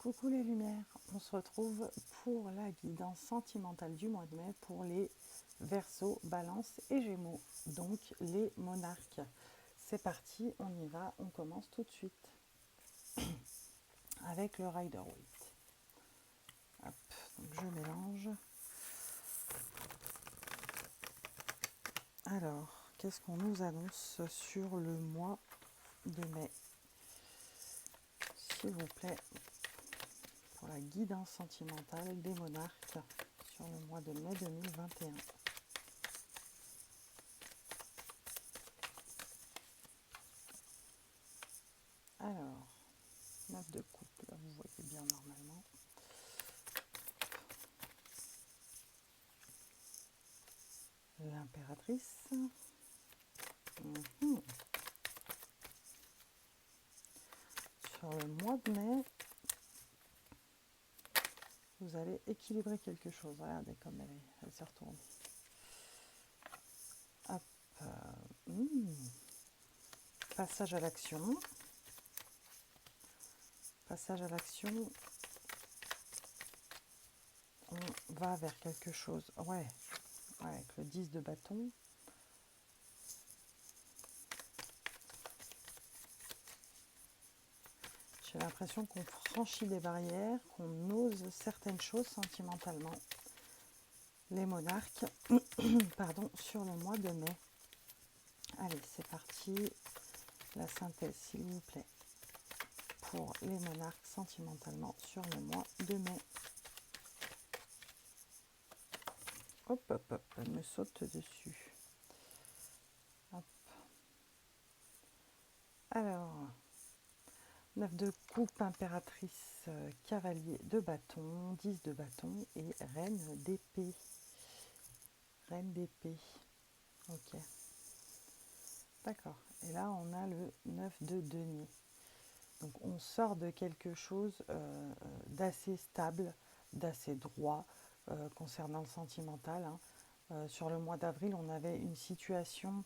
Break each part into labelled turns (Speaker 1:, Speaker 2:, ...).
Speaker 1: Coucou les lumières, on se retrouve pour la guidance sentimentale du mois de mai pour les Verseaux, Balance et Gémeaux, donc les monarques. C'est parti, on y va, on commence tout de suite avec le Rider-Waite. Hop, donc je mélange. Alors, qu'est-ce qu'on nous annonce sur le mois de mai? S'il vous plaît, pour la guidance sentimentale des monarques sur le mois de mai 2021. Alors, 9 de coupe, là vous voyez bien normalement. L'impératrice. Sur le mois de mai, vous allez équilibrer quelque chose. Regardez comme elle s'est retournée. Hop. Passage à l'action. Passage à l'action. On va vers quelque chose. Ouais, avec le 10 de bâton. J'ai l'impression qu'on franchit des barrières, qu'on ose certaines choses sentimentalement. Les monarques, pardon, sur le mois de mai. Allez, c'est parti. La synthèse, s'il vous plaît, pour les monarques sentimentalement sur le mois de mai. Hop, hop, hop, elle me saute dessus. Hop. Alors, 9 de coupe, impératrice, cavalier de bâton, 10 de bâton et reine d'épée. Reine d'épée. Ok. D'accord. Et là, on a le 9 de denier. Donc, on sort de quelque chose d'assez stable, d'assez droit concernant le sentimental. Sur le mois d'avril, on avait une situation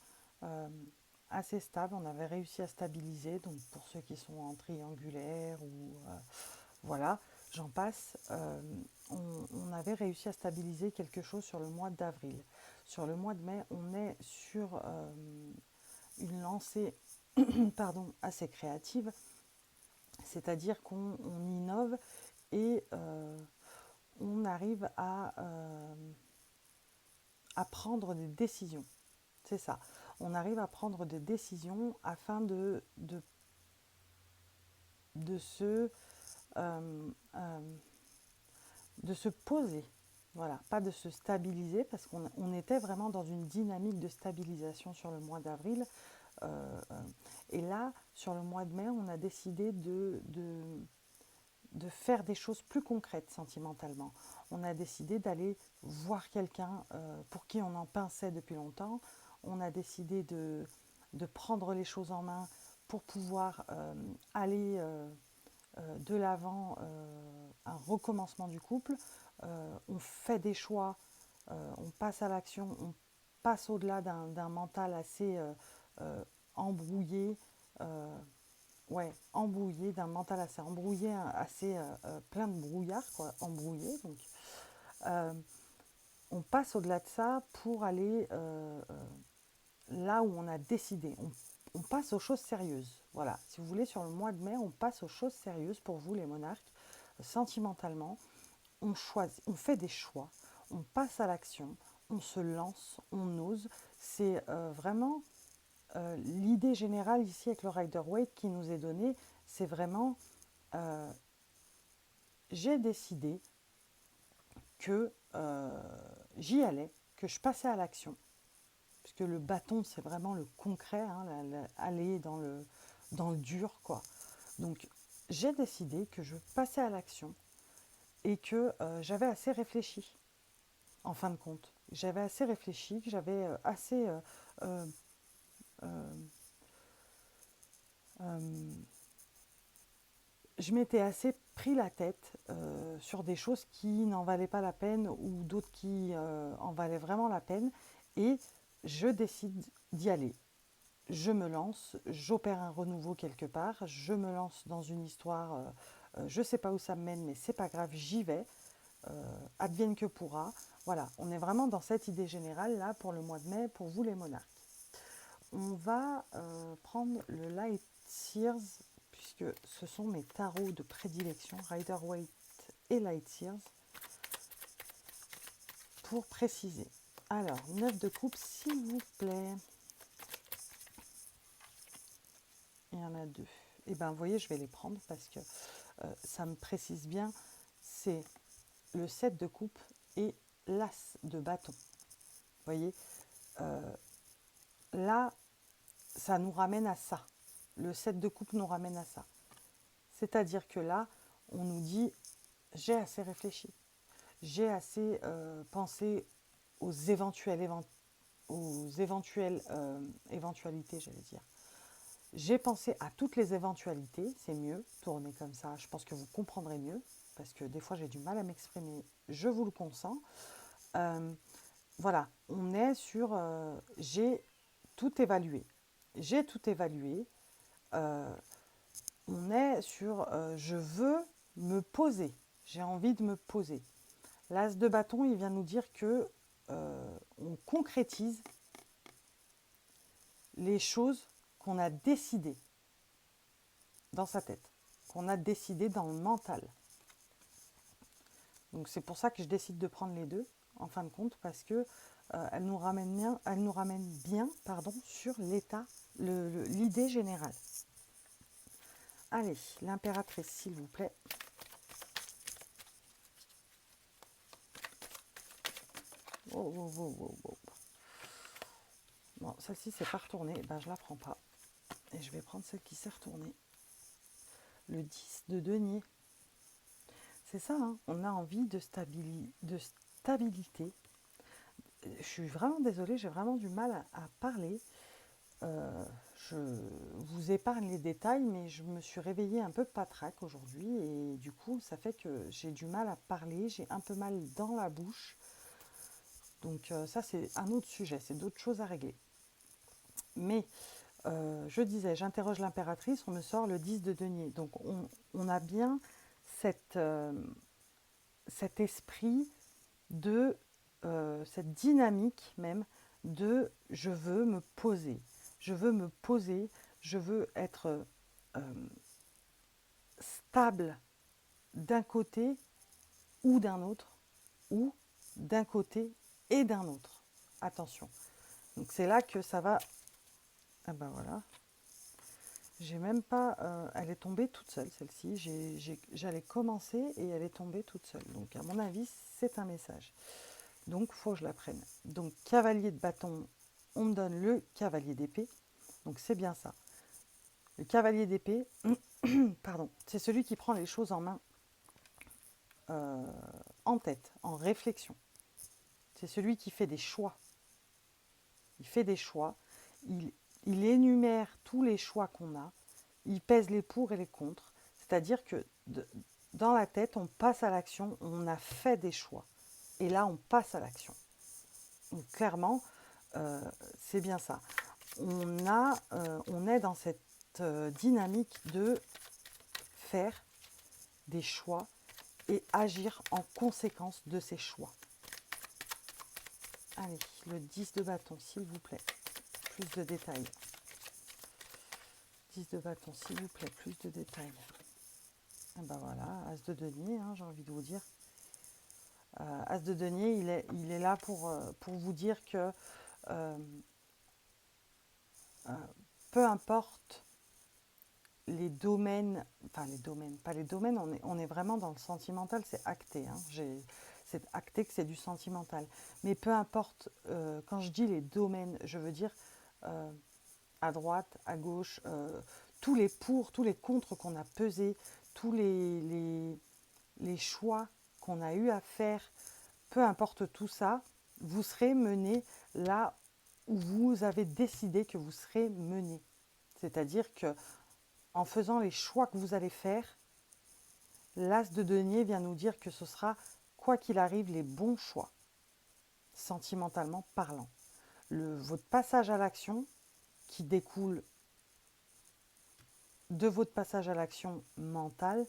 Speaker 1: assez stable. On avait réussi à stabiliser. Donc, pour ceux qui sont en triangulaire ou voilà, j'en passe. On avait réussi à stabiliser quelque chose sur le mois d'avril. Sur le mois de mai, on est sur une lancée pardon, assez créative, c'est-à-dire qu'on innove et on arrive à prendre des décisions. C'est ça. On arrive à prendre des décisions afin de se poser. Voilà, pas de se stabiliser parce qu'on était vraiment dans une dynamique de stabilisation sur le mois d'avril. Et là, sur le mois de mai, on a décidé de faire des choses plus concrètes sentimentalement. On a décidé d'aller voir quelqu'un pour qui on en pinçait depuis longtemps. On a décidé de prendre les choses en main pour pouvoir aller de l'avant, un recommencement du couple. On fait des choix, on passe à l'action, on passe au-delà d'un mental assez embrouillé, embrouillé, d'un mental assez embrouillé, assez plein de brouillard, quoi, embrouillé. Donc, on passe au-delà de ça pour aller là où on a décidé. On passe aux choses sérieuses. Voilà, si vous voulez, sur le mois de mai, on passe aux choses sérieuses pour vous, les monarques, sentimentalement. On choisit, on fait des choix, on passe à l'action, on se lance, on ose. C'est vraiment l'idée générale ici avec le Rider-Waite qui nous est donnée, c'est vraiment j'ai décidé que j'y allais, que je passais à l'action, puisque le bâton c'est vraiment le concret, aller dans le dur, quoi. Donc j'ai décidé que je passais à l'action et que j'avais assez réfléchi, en fin de compte. J'avais assez réfléchi, que j'avais assez je m'étais assez pris la tête sur des choses qui n'en valaient pas la peine ou d'autres qui en valaient vraiment la peine, et je décide d'y aller. Je me lance, j'opère un renouveau quelque part, je me lance dans une histoire je ne sais pas où ça me mène, mais c'est pas grave, j'y vais, advienne que pourra. Voilà, on est vraiment dans cette idée générale là pour le mois de mai, pour vous les monarques. On va prendre le Light Sears, puisque ce sont mes tarots de prédilection, Rider-Waite et Light Sears, pour préciser. Alors, 9 de coupe, s'il vous plaît. Il y en a 2. Et bien, vous voyez, je vais les prendre parce que ça me précise bien. C'est le 7 de coupe et l'as de bâton. Vous voyez, là, ça nous ramène à ça. Le 7 de coupe nous ramène à ça. C'est-à-dire que là, on nous dit, j'ai assez réfléchi. J'ai assez pensé aux éventuelles éventualités, j'allais dire. J'ai pensé à toutes les éventualités, c'est mieux, tourner comme ça, je pense que vous comprendrez mieux, parce que des fois j'ai du mal à m'exprimer, je vous le consens. Voilà, on est sur j'ai tout évalué. J'ai tout évalué. On est sur je veux me poser. J'ai envie de me poser. L'as de bâton, il vient nous dire que on concrétise les choses qu'on a décidées dans sa tête, qu'on a décidé dans le mental. Donc c'est pour ça que je décide de prendre les deux, en fin de compte, parce que elle nous ramène bien, sur l'état, l'idée générale. Allez, l'impératrice, s'il vous plaît. Oh, oh, oh, oh, oh. Bon, celle-ci, c'est pas retournée, ben, je la prends pas. Et je vais prendre celle qui s'est retournée. Le 10 de denier. C'est ça, hein, on a envie de stabilité. Je suis vraiment désolée, j'ai vraiment du mal à parler. Je vous épargne les détails, mais je me suis réveillée un peu patraque aujourd'hui et du coup, ça fait que j'ai du mal à parler, j'ai un peu mal dans la bouche. Donc ça, c'est un autre sujet, c'est d'autres choses à régler. Mais je disais, j'interroge l'impératrice, on me sort le 10 de denier. Donc on a bien cet esprit de, cette dynamique même de je veux me poser. Je veux me poser, je veux être stable d'un côté ou d'un autre, ou d'un côté et d'un autre. Attention. Donc c'est là que ça va... Ah ben voilà. J'ai même pas... elle est tombée toute seule, celle-ci. J'allais commencer et elle est tombée toute seule. Donc à mon avis, c'est un message. Donc il faut que je la prenne. Donc cavalier de bâton, on me donne le cavalier d'épée. Donc c'est bien ça. Le cavalier d'épée, pardon, c'est celui qui prend les choses en main, en tête, en réflexion. C'est celui qui fait des choix. Il fait des choix, il énumère tous les choix qu'on a, il pèse les pour et les contre. C'est-à-dire que dans la tête, on passe à l'action, on a fait des choix. Et là, on passe à l'action. Donc clairement, c'est bien ça. On est dans cette dynamique de faire des choix et agir en conséquence de ces choix. Allez, le 10 de bâton, s'il vous plaît. Plus de détails. 10 de bâton, s'il vous plaît, plus de détails. Et ben voilà, As de denier, hein, j'ai envie de vous dire. As de denier, il est là pour vous dire que peu importe les domaines, enfin les domaines, pas les domaines, on est vraiment dans le sentimental, c'est acté. Hein, c'est acté que c'est du sentimental. Mais peu importe, quand je dis les domaines, je veux dire à droite, à gauche, tous les pour, tous les contre qu'on a pesés, tous les choix qu'on a eu à faire, peu importe tout ça, vous serez mené là où vous avez décidé que vous serez mené. C'est-à-dire que en faisant les choix que vous allez faire, l'As de denier vient nous dire que ce sera, quoi qu'il arrive, les bons choix, sentimentalement parlant. Votre passage à l'action, qui découle de votre passage à l'action mentale,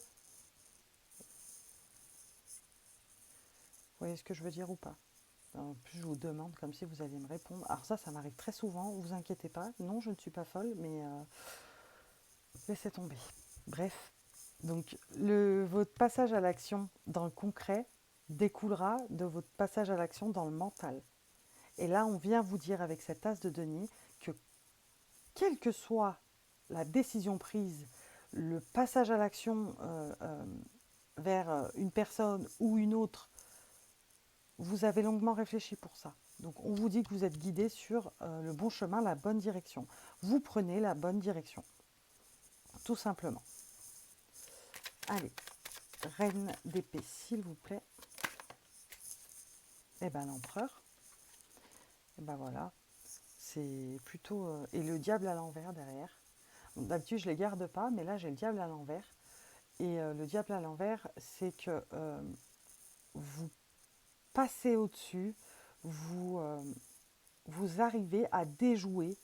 Speaker 1: voyez ce que je veux dire ou pas? En plus, je vous demande comme si vous alliez me répondre. Alors ça m'arrive très souvent, vous inquiétez pas. Non, je ne suis pas folle, mais laissez tomber. Bref, donc votre passage à l'action dans le concret découlera de votre passage à l'action dans le mental. Et là, on vient vous dire avec cet as de denier que quelle que soit la décision prise, le passage à l'action vers une personne ou une autre, vous avez longuement réfléchi pour ça. Donc on vous dit que vous êtes guidé sur le bon chemin, la bonne direction. Vous prenez la bonne direction, tout simplement. Allez, reine d'épée, s'il vous plaît. Et ben l'empereur. Et ben voilà, c'est plutôt... et le diable à l'envers derrière. D'habitude, je ne les garde pas, mais là, j'ai le diable à l'envers. Et le diable à l'envers, c'est que vous passez au-dessus, vous arrivez à déjouer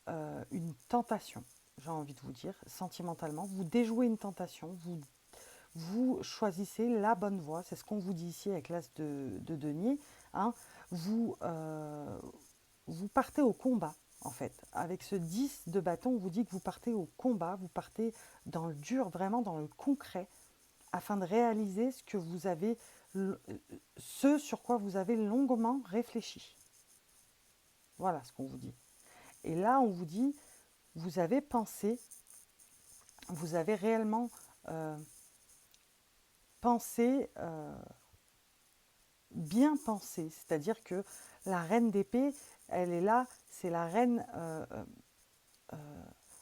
Speaker 1: une tentation, j'ai envie de vous dire, sentimentalement. Vous déjouez une tentation, vous choisissez la bonne voie, c'est ce qu'on vous dit ici avec l'as de denier. Hein. Vous partez au combat, en fait. Avec ce 10 de bâton, on vous dit que vous partez au combat, vous partez dans le dur, vraiment dans le concret, afin de réaliser ce sur quoi vous avez longuement réfléchi. Voilà ce qu'on vous dit. Et là, on vous dit, vous avez pensé, vous avez réellement pensé, bien pensé. C'est-à-dire que la reine d'épée, elle est là, c'est la reine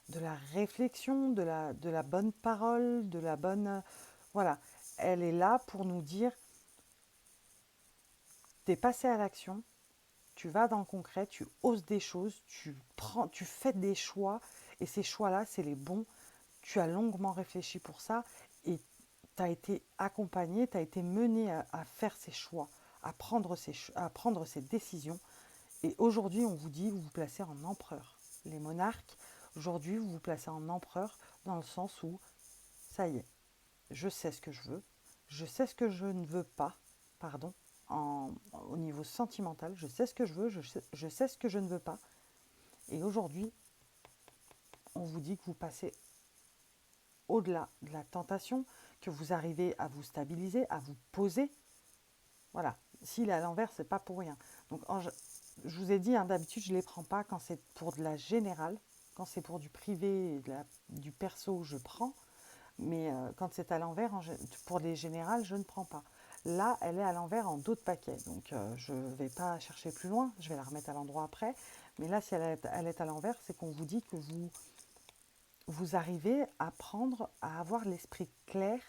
Speaker 1: de la réflexion, de la bonne parole, de la bonne... voilà, elle est là pour nous dire, t'es passé à l'action, tu vas dans le concret, tu oses des choses, tu fais des choix, et ces choix-là, c'est les bons. Tu as longuement réfléchi pour ça, et tu as été accompagné, tu as été mené à faire ces choix, à prendre ces décisions. Et aujourd'hui, on vous dit, vous vous placez en empereur. Les monarques, aujourd'hui, vous vous placez en empereur dans le sens où, ça y est, je sais ce que je veux, je sais ce que je ne veux pas, pardon, au niveau sentimental, je sais ce que je veux, je sais ce que je ne veux pas. Et aujourd'hui, on vous dit que vous passez au-delà de la tentation, que vous arrivez à vous stabiliser, à vous poser. Voilà, s'il est à l'envers, c'est pas pour rien. Donc, je vous ai dit, hein, d'habitude, je ne les prends pas quand c'est pour de la générale. Quand c'est pour du privé et du perso, je prends. Mais quand c'est à l'envers, pour les générales, je ne prends pas. Là, elle est à l'envers en dos de paquet. Donc, je ne vais pas chercher plus loin. Je vais la remettre à l'endroit après. Mais là, si elle est à l'envers, c'est qu'on vous dit que vous arrivez à avoir l'esprit clair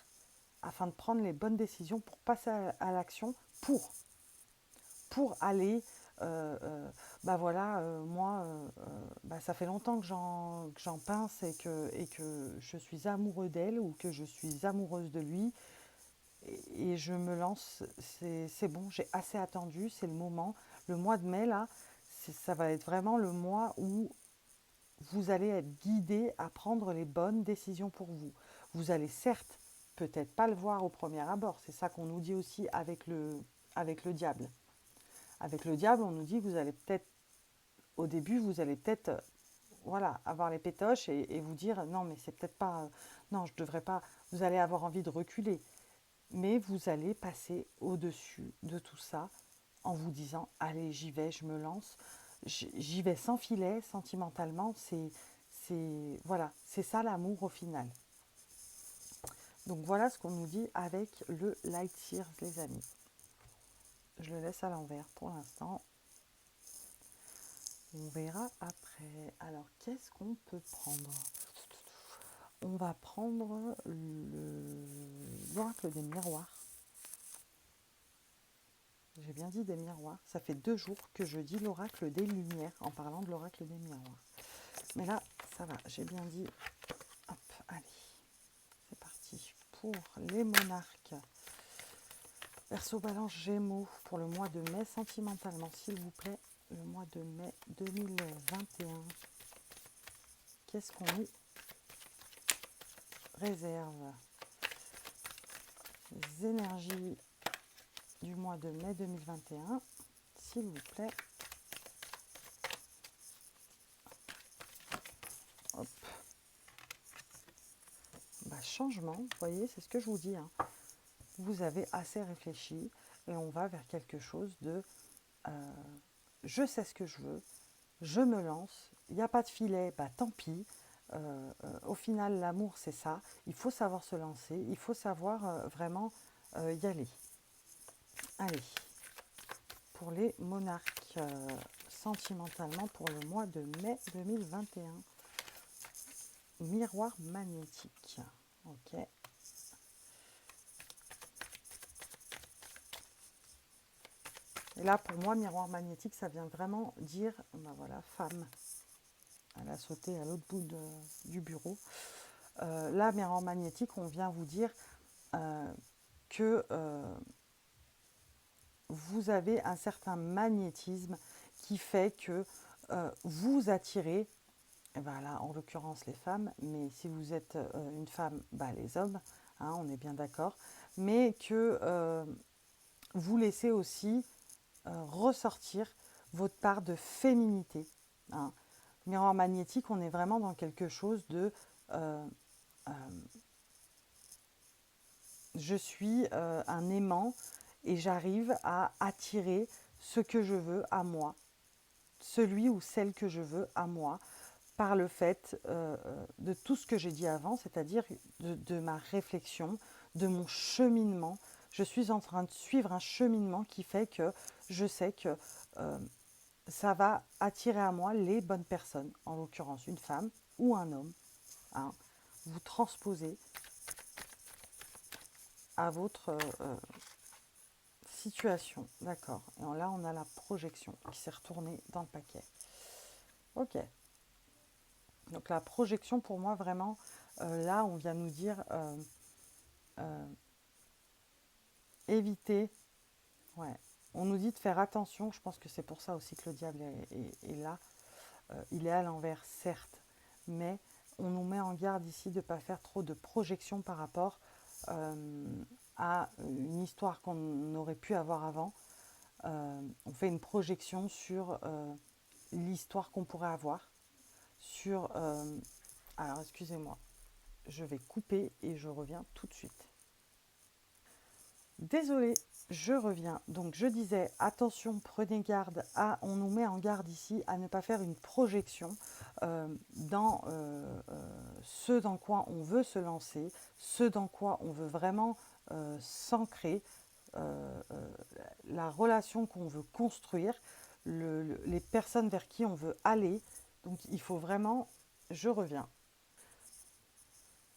Speaker 1: afin de prendre les bonnes décisions pour passer à l'action, pour aller, bah voilà, moi, ça fait longtemps que j'en pince et que je suis amoureux d'elle ou que je suis amoureuse de lui et je me lance, c'est bon, j'ai assez attendu, c'est le moment. Le mois de mai, là, ça va être vraiment le mois où vous allez être guidé à prendre les bonnes décisions pour vous. Vous allez certes peut-être pas le voir au premier abord, c'est ça qu'on nous dit aussi avec le diable. Avec le diable, on nous dit que vous allez peut-être, au début, vous allez peut-être voilà, avoir les pétoches et vous dire non, mais c'est peut-être pas, non, je devrais pas, vous allez avoir envie de reculer. Mais vous allez passer au-dessus de tout ça en vous disant allez, j'y vais, je me lance, j'y vais sans filet, sentimentalement, voilà, c'est ça l'amour au final. Donc voilà ce qu'on nous dit avec le Light Years, les amis. Je le laisse à l'envers pour l'instant. On verra après. Alors, qu'est-ce qu'on peut prendre? On va prendre l'oracle des miroirs. J'ai bien dit des miroirs. Ça fait 2 jours que je dis l'oracle des lumières en parlant de l'oracle des miroirs. Mais là, ça va, j'ai bien dit. Hop, allez. C'est parti pour les monarques. Verseau, Balance, Gémeaux pour le mois de mai, sentimentalement, s'il vous plaît. Le mois de mai 2021. Qu'est-ce qu'on nous réserve? Les énergies du mois de mai 2021, s'il vous plaît. Hop. Bah, changement, vous voyez, c'est ce que je vous dis. Hein. Vous avez assez réfléchi et on va vers quelque chose de je sais ce que je veux, je me lance, il n'y a pas de filet, bah tant pis. Au final, l'amour, c'est ça. Il faut savoir se lancer, il faut savoir vraiment y aller. Allez, pour les monarques, sentimentalement, pour le mois de mai 2021. Miroir magnétique. Ok. Et là, pour moi, miroir magnétique, ça vient vraiment dire, ben voilà, femme. Elle a sauté à l'autre bout du bureau. Là, miroir magnétique, on vient vous dire que vous avez un certain magnétisme qui fait que vous attirez, et ben là, en l'occurrence les femmes, mais si vous êtes une femme, bah, les hommes, hein, on est bien d'accord, mais que vous laissez aussi ressortir votre part de féminité. Hein. Miroir magnétique, on est vraiment dans quelque chose de euh, je suis un aimant et j'arrive à attirer ce que je veux à moi, celui ou celle que je veux à moi, par le fait de tout ce que j'ai dit avant, c'est-à-dire de ma réflexion, de mon cheminement. Je suis en train de suivre un cheminement qui fait que je sais que ça va attirer à moi les bonnes personnes, en l'occurrence une femme ou un homme. Hein. Vous transposez à votre situation. D'accord. Et là, on a la projection qui s'est retournée dans le paquet. Ok. Donc la projection, pour moi, vraiment, là, on vient nous dire euh, éviter. Ouais. On nous dit de faire attention. Je pense que c'est pour ça aussi que le diable est là. Il est à l'envers, certes, mais on nous met en garde ici de ne pas faire trop de projections par rapport à une histoire qu'on aurait pu avoir avant. On fait une projection sur l'histoire qu'on pourrait avoir, sur... alors, excusez-moi, je vais couper et je reviens tout de suite. Désolée, je reviens. Donc je disais, attention, prenez garde à, on nous met en garde ici à ne pas faire une projection dans ce dans quoi on veut se lancer, ce dans quoi on veut vraiment s'ancrer, la relation qu'on veut construire, les personnes vers qui on veut aller. Donc il faut vraiment, je reviens.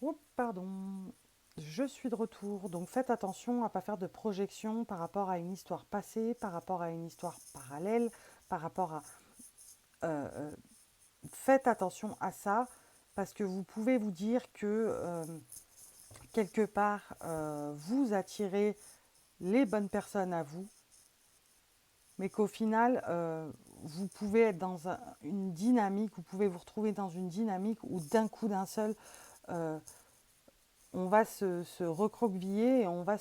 Speaker 1: Oh, pardon. Je suis de retour, donc faites attention à ne pas faire de projection par rapport à une histoire passée, par rapport à une histoire parallèle, par rapport à... faites attention à ça, parce que vous pouvez vous dire que quelque part, vous attirez les bonnes personnes à vous, mais qu'au final, vous pouvez être dans une dynamique, vous pouvez vous retrouver dans une dynamique où d'un coup, d'un seul... on va se recroqueviller et on va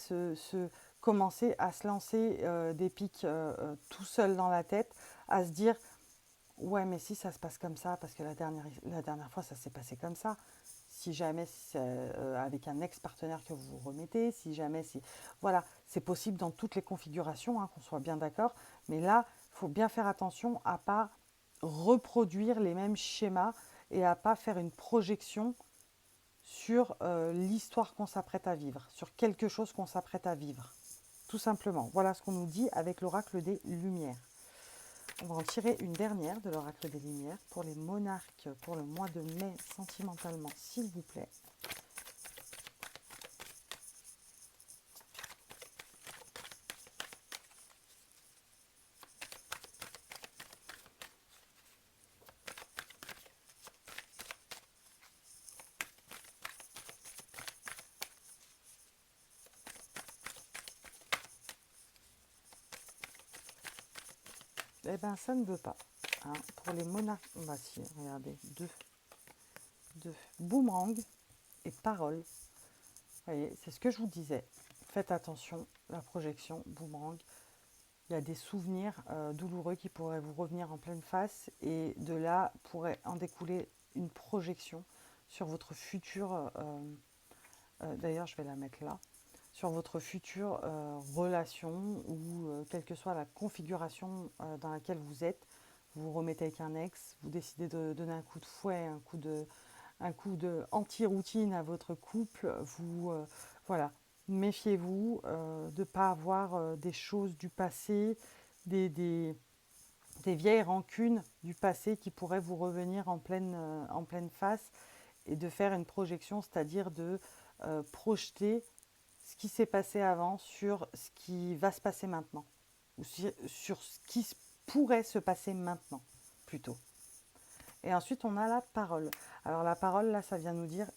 Speaker 1: commencer à se lancer des pics tout seul dans la tête, à se dire ouais mais si ça se passe comme ça, parce que la dernière fois ça s'est passé comme ça, si jamais c'est avec un ex-partenaire que vous vous remettez, si jamais c'est... Voilà, c'est possible dans toutes les configurations, hein, qu'on soit bien d'accord, mais là, il faut bien faire attention à ne pas reproduire les mêmes schémas et à ne pas faire une projection sur l'histoire qu'on s'apprête à vivre, sur quelque chose qu'on s'apprête à vivre. Tout simplement. Voilà ce qu'on nous dit avec l'oracle des Lumières. On va en tirer une dernière de l'oracle des Lumières pour les monarques pour le mois de mai sentimentalement, s'il vous plaît. Eh bien, ça ne veut pas. Hein. Pour les monarques, bah si, regardez, deux. Boomerang et parole. Vous voyez, c'est ce que je vous disais. Faites attention la projection, boomerang. Il y a des souvenirs douloureux qui pourraient vous revenir en pleine face et de là pourrait en découler une projection sur votre futur, d'ailleurs je vais la mettre là, sur votre future relation ou quelle que soit la configuration dans laquelle vous êtes. Vous vous remettez avec un ex, vous décidez de donner un coup de fouet, un coup de anti-routine à votre couple, voilà, méfiez-vous de ne pas avoir des choses du passé, des, des, des vieilles rancunes du passé qui pourraient vous revenir en pleine face et de faire une projection, c'est-à-dire de projeter ce qui s'est passé avant sur ce qui va se passer maintenant, ou sur ce qui pourrait se passer maintenant, plutôt. Et ensuite, on a la parole. Alors la parole, là, ça vient nous dire,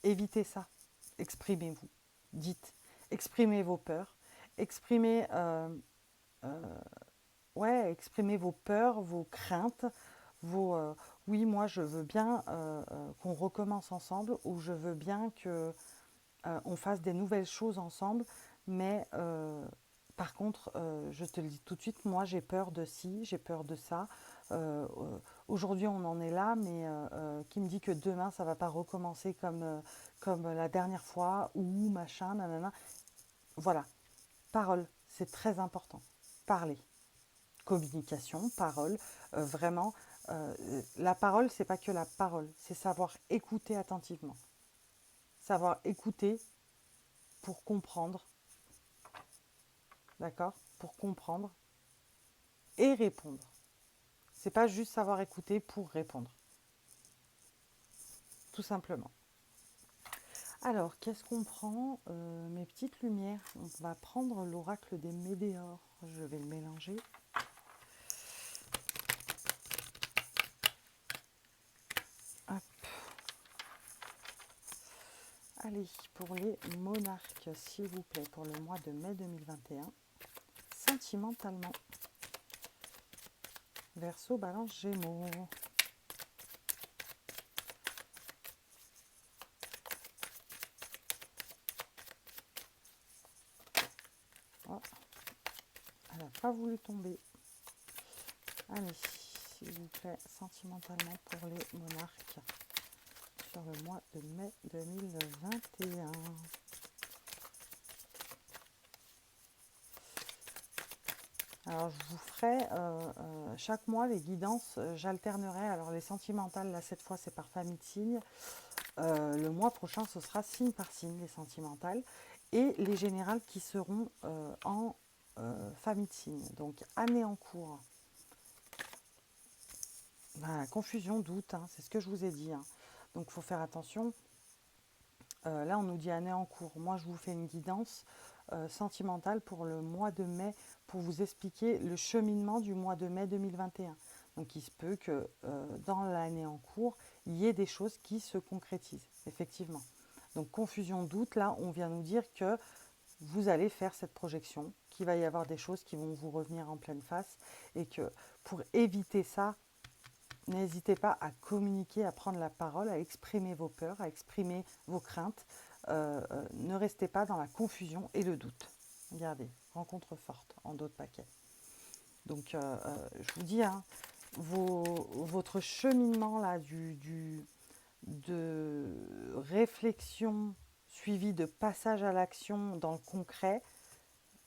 Speaker 1: évitez ça, exprimez-vous, dites, exprimez vos peurs, exprimez, exprimez vos peurs, vos craintes, oui, moi, je veux bien qu'on recommence ensemble, ou je veux bien que on fasse des nouvelles choses ensemble, mais par contre, je te le dis tout de suite, moi j'ai peur de ci, j'ai peur de ça. Aujourd'hui on en est là, mais qui me dit que demain ça va pas recommencer comme la dernière fois, ou machin, nanana. Voilà, parole, c'est très important. Parler, communication, parole, vraiment. La parole, c'est pas que la parole, c'est savoir écouter attentivement. Savoir écouter pour comprendre, d'accord? Pour comprendre et répondre. C'est pas juste savoir écouter pour répondre, tout simplement. Alors, qu'est-ce qu'on prend? Mes petites lumières. On va prendre l'oracle des Médéors. Je vais le mélanger. Hop. Allez, pour les monarques, s'il vous plaît, pour le mois de mai 2021. Sentimentalement. Verseau, Balance, Gémeaux. Oh, elle n'a pas voulu tomber. Allez, s'il vous plaît, sentimentalement pour les monarques sur le mois de mai 2021. Alors, je vous ferai chaque mois les guidances, j'alternerai. Alors, les sentimentales, là, cette fois, c'est par famille de signes. Le mois prochain, ce sera signe par signe, les sentimentales. Et les générales qui seront en famille de signes. Donc, année en cours. Voilà, confusion, doute, hein, c'est ce que je vous ai dit. Hein. Donc, il faut faire attention. Là, on nous dit année en cours. Moi, je vous fais une guidance sentimentale pour le mois de mai, pour vous expliquer le cheminement du mois de mai 2021. Donc, il se peut que dans l'année en cours, il y ait des choses qui se concrétisent, effectivement. Donc, confusion, doute, là, on vient nous dire que vous allez faire cette projection, qu'il va y avoir des choses qui vont vous revenir en pleine face, et que pour éviter ça, n'hésitez pas à communiquer, à prendre la parole, à exprimer vos peurs, à exprimer vos craintes. Ne restez pas dans la confusion et le doute. Regardez, rencontre forte en dos de paquet. Donc, je vous dis, hein, votre cheminement là, de réflexion suivi de passage à l'action dans le concret,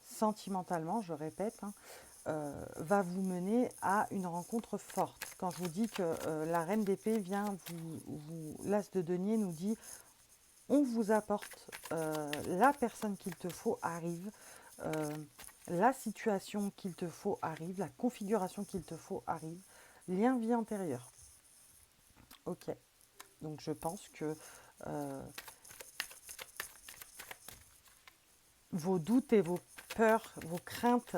Speaker 1: sentimentalement, je répète, hein, va vous mener à une rencontre forte. Quand je vous dis que la reine d'épée vient l'as de denier nous dit on vous apporte la personne qu'il te faut arrive, la situation qu'il te faut arrive, la configuration qu'il te faut arrive, lien vie antérieure. Ok, donc je pense que vos doutes et vos peurs, vos craintes,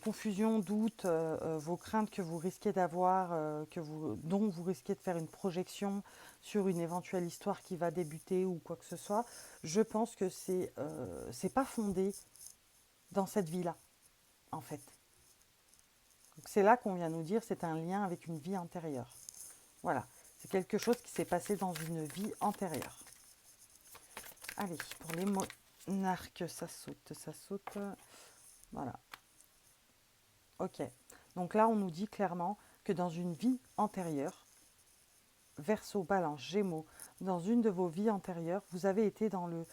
Speaker 1: confusion, doute, vos craintes que vous risquez d'avoir, dont vous risquez de faire une projection sur une éventuelle histoire qui va débuter ou quoi que ce soit, je pense que c'est pas fondé dans cette vie-là, en fait. Donc c'est là qu'on vient nous dire c'est un lien avec une vie antérieure. Voilà, c'est quelque chose qui s'est passé dans une vie antérieure. Allez, pour les Arc, ça saute, ça saute. Voilà. Ok. Donc là, on nous dit clairement que dans une vie antérieure, Verseau, Balance, Gémeaux, dans une de vos vies antérieures, vous avez été dans le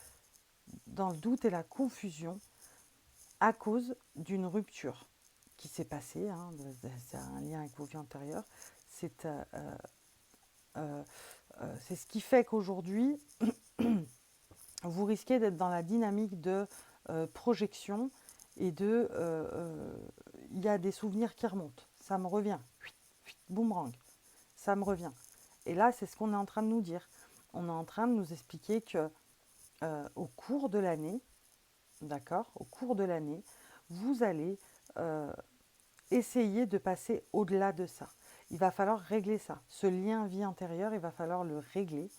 Speaker 1: doute et la confusion à cause d'une rupture qui s'est passée. Hein, c'est un lien avec vos vies antérieures. Euh, c'est ce qui fait qu'aujourd'hui, vous risquez d'être dans la dynamique de projection et il y a des souvenirs qui remontent. Ça me revient. Boomerang. Ça me revient. Et là, c'est ce qu'on est en train de nous dire. On est en train de nous expliquer que au cours de l'année, d'accord, au cours de l'année, vous allez essayer de passer au-delà de ça. Il va falloir régler ça. Ce lien vie antérieure, il va falloir le régler.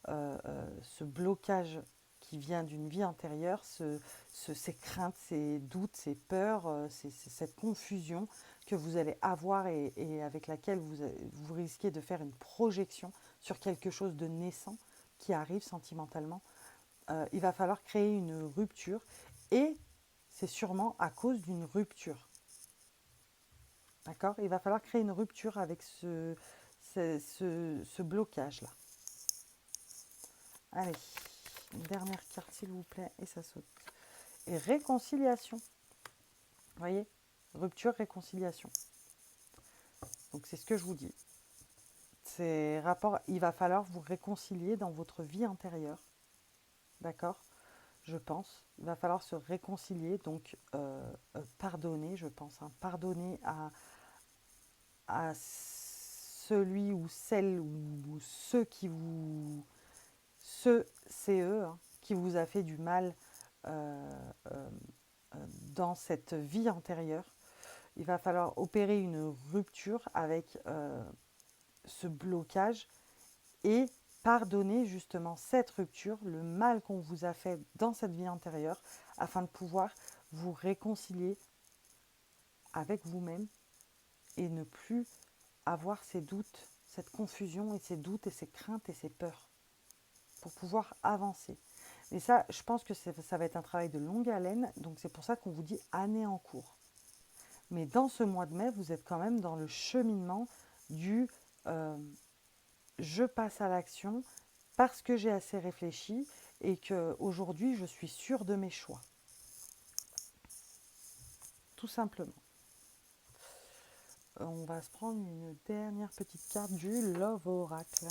Speaker 1: Ce blocage qui vient d'une vie antérieure, ces craintes, ces doutes, ces peurs, cette confusion que vous allez avoir et avec laquelle vous risquez de faire une projection sur quelque chose de naissant qui arrive sentimentalement. Il va falloir créer une rupture et c'est sûrement à cause d'une rupture. D'accord? Il va falloir créer une rupture avec ce blocage-là. Allez, une dernière carte s'il vous plaît, et ça saute. Et réconciliation. Vous voyez? Rupture, réconciliation. Donc c'est ce que je vous dis. Il va falloir vous réconcilier dans votre vie antérieure. D'accord? Je pense. Il va falloir se réconcilier, donc pardonner, je pense. Hein, pardonner à celui ou celle ou ceux qui vous... c'est eux, hein, qui vous a fait du mal euh, euh, dans cette vie antérieure. Il va falloir opérer une rupture avec ce blocage et pardonner justement cette rupture, le mal qu'on vous a fait dans cette vie antérieure, afin de pouvoir vous réconcilier avec vous-même et ne plus avoir ces doutes, cette confusion et ces doutes et ces craintes et ces peurs pour pouvoir avancer. Et ça, je pense que ça va être un travail de longue haleine, donc c'est pour ça qu'on vous dit année en cours. Mais dans ce mois de mai, vous êtes quand même dans le cheminement du je passe à l'action parce que j'ai assez réfléchi et qu'aujourd'hui je suis sûre de mes choix. Tout simplement. On va se prendre une dernière petite carte du Love Oracle.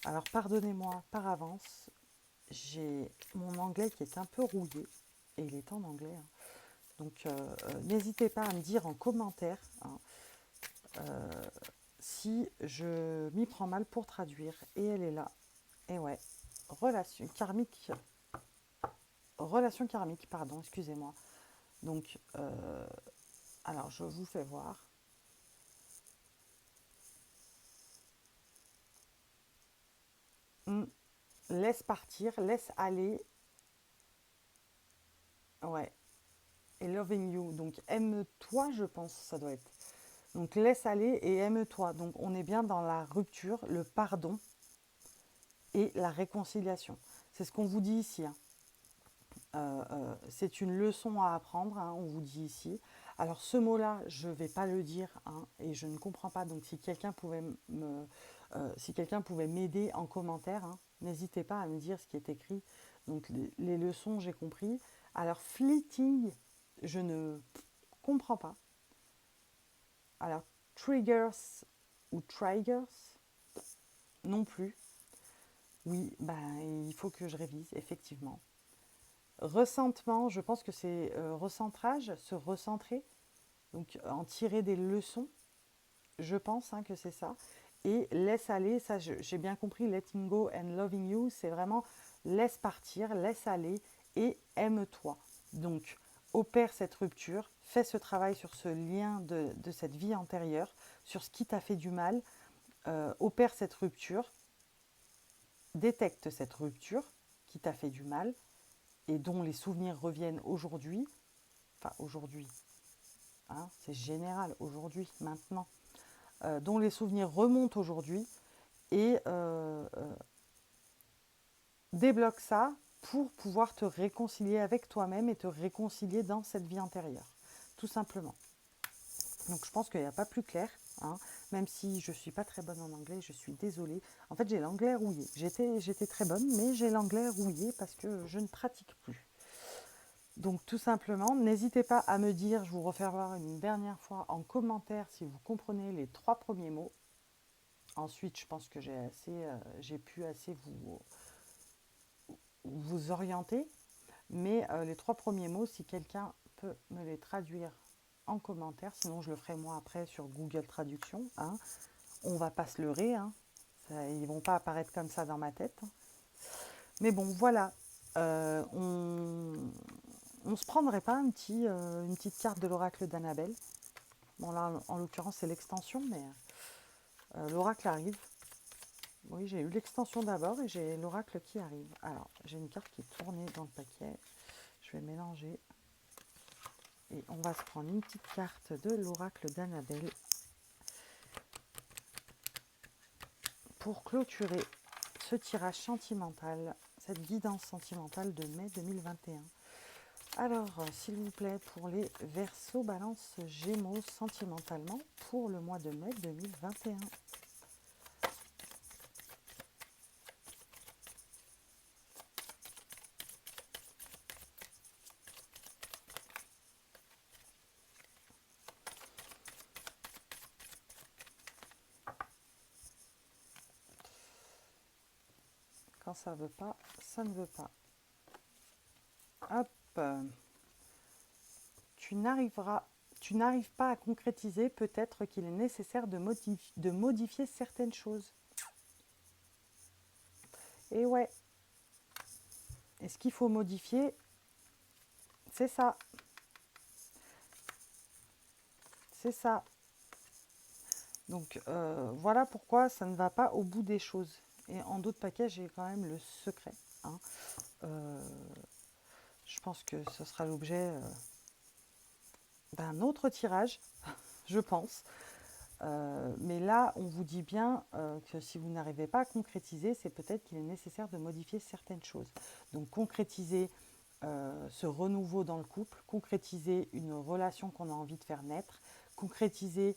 Speaker 1: Alors pardonnez-moi par avance, j'ai mon anglais qui est un peu rouillé, et il est en anglais. Hein. Donc n'hésitez pas à me dire en commentaire hein, si je m'y prends mal pour traduire. Et elle est là. Et ouais, relation karmique, pardon, excusez-moi. Donc, alors je vous fais voir. Laisse partir, laisse aller. Ouais. Et loving you. Donc aime-toi, je pense, ça doit être. Donc laisse aller et aime-toi. Donc on est bien dans la rupture, le pardon et la réconciliation. C'est ce qu'on vous dit ici. Hein. C'est une leçon à apprendre, hein, on vous dit ici. Alors ce mot-là, je ne vais pas le dire hein, et je ne comprends pas. Donc si quelqu'un pouvait m'aider en commentaire, hein, n'hésitez pas à me dire ce qui est écrit. Donc les leçons, j'ai compris. Alors fleeting, je ne comprends pas. Alors triggers ou triggers, non plus. Oui, ben, il faut que je révise, effectivement. Ressentement, je pense que c'est recentrage, se recentrer, donc en tirer des leçons, je pense hein, que c'est ça. Et laisse aller, ça j'ai bien compris, letting go and loving you, c'est vraiment laisse partir, laisse aller et aime-toi. Donc opère cette rupture, fais ce travail sur ce lien de cette vie antérieure, sur ce qui t'a fait du mal, opère cette rupture, détecte cette rupture qui t'a fait du mal et dont les souvenirs reviennent aujourd'hui, enfin aujourd'hui, hein, c'est général, aujourd'hui, maintenant, dont les souvenirs remontent aujourd'hui et débloque ça pour pouvoir te réconcilier avec toi-même et te réconcilier dans cette vie antérieure, tout simplement. Donc je pense qu'il n'y a pas plus clair, hein, même si je ne suis pas très bonne en anglais, je suis désolée. En fait, j'ai l'anglais rouillé. J'étais très bonne, mais j'ai l'anglais rouillé parce que je ne pratique plus. Donc tout simplement, n'hésitez pas à me dire, je vous refais voir une dernière fois en commentaire si vous comprenez les 3 premiers mots. Ensuite, je pense que j'ai pu assez vous orienter. Mais les 3 premiers mots, si quelqu'un peut me les traduire en commentaire, sinon je le ferai moi après sur Google Traduction. Hein. On va pas se leurrer, hein. Ils vont pas apparaître comme ça dans ma tête. Mais bon, voilà. On se prendrait pas une petite carte de l'oracle d'Annabelle. Bon là, en l'occurrence, c'est l'extension, mais l'oracle arrive. Oui, j'ai eu l'extension d'abord et j'ai l'oracle qui arrive. Alors, j'ai une carte qui est tournée dans le paquet. Je vais mélanger. Et on va se prendre une petite carte de l'oracle d'Annabelle pour clôturer ce tirage sentimental, cette guidance sentimentale de mai 2021. Alors, s'il vous plaît, pour les Verseaux, Balance, Gémeaux, sentimentalement, pour le mois de mai 2021. Quand ça veut pas, ça ne veut pas. Hop. Tu n'arrives pas à concrétiser, peut-être qu'il est nécessaire de modifier certaines choses. Et ouais. Et ce qu'il faut modifier, c'est ça. C'est ça. Donc voilà pourquoi ça ne va pas au bout des choses. Et en d'autres paquets, j'ai quand même le secret. Hein. Je pense que ce sera l'objet d'un autre tirage, je pense. Mais là, on vous dit bien que si vous n'arrivez pas à concrétiser, c'est peut-être qu'il est nécessaire de modifier certaines choses. Donc concrétiser ce renouveau dans le couple, concrétiser une relation qu'on a envie de faire naître, concrétiser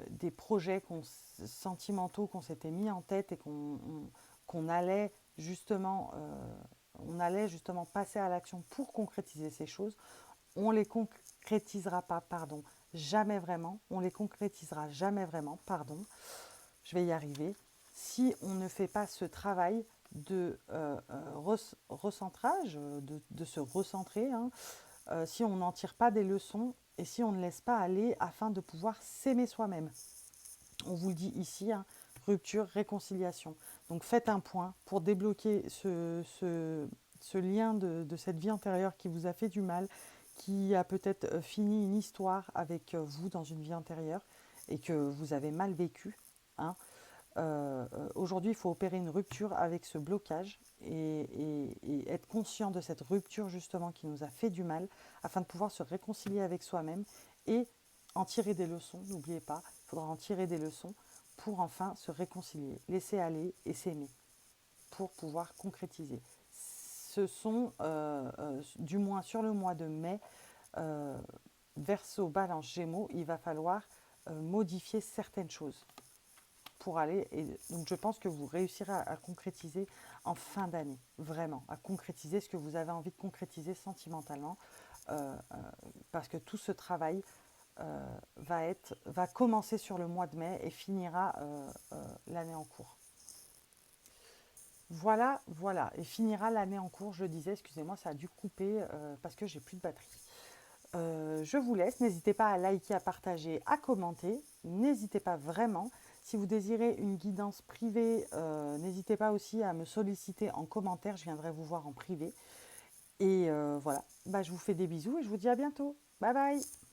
Speaker 1: des projets sentimentaux qu'on s'était mis en tête et qu'on allait justement, passer à l'action pour concrétiser ces choses. On les concrétisera pas, pardon, jamais vraiment. On les concrétisera jamais vraiment, pardon. Je vais y arriver. Si on ne fait pas ce travail de recentrage, de se recentrer, hein, si on n'en tire pas des leçons et si on ne laisse pas aller afin de pouvoir s'aimer soi-même. On vous le dit ici, hein, rupture, réconciliation. Donc faites un point pour débloquer ce lien de cette vie antérieure qui vous a fait du mal, qui a peut-être fini une histoire avec vous dans une vie antérieure et que vous avez mal vécu. Hein. Aujourd'hui, il faut opérer une rupture avec ce blocage et être conscient de cette rupture justement qui nous a fait du mal afin de pouvoir se réconcilier avec soi-même et en tirer des leçons. N'oubliez pas, il faudra en tirer des leçons pour enfin se réconcilier, laisser aller et s'aimer pour pouvoir concrétiser. Ce sont, du moins sur le mois de mai, Verseau, Balance, Gémeaux, il va falloir modifier certaines choses pour aller. Et donc je pense que vous réussirez à concrétiser en fin d'année, vraiment, à concrétiser ce que vous avez envie de concrétiser sentimentalement, parce que tout ce travail va commencer sur le mois de mai et finira l'année en cours. Voilà, et finira l'année en cours, je disais, excusez-moi, ça a dû couper parce que j'ai plus de batterie. Je vous laisse, n'hésitez pas à liker, à partager, à commenter, n'hésitez pas vraiment. Si vous désirez une guidance privée, n'hésitez pas aussi à me solliciter en commentaire, je viendrai vous voir en privé. Et voilà, je vous fais des bisous et je vous dis à bientôt. Bye bye.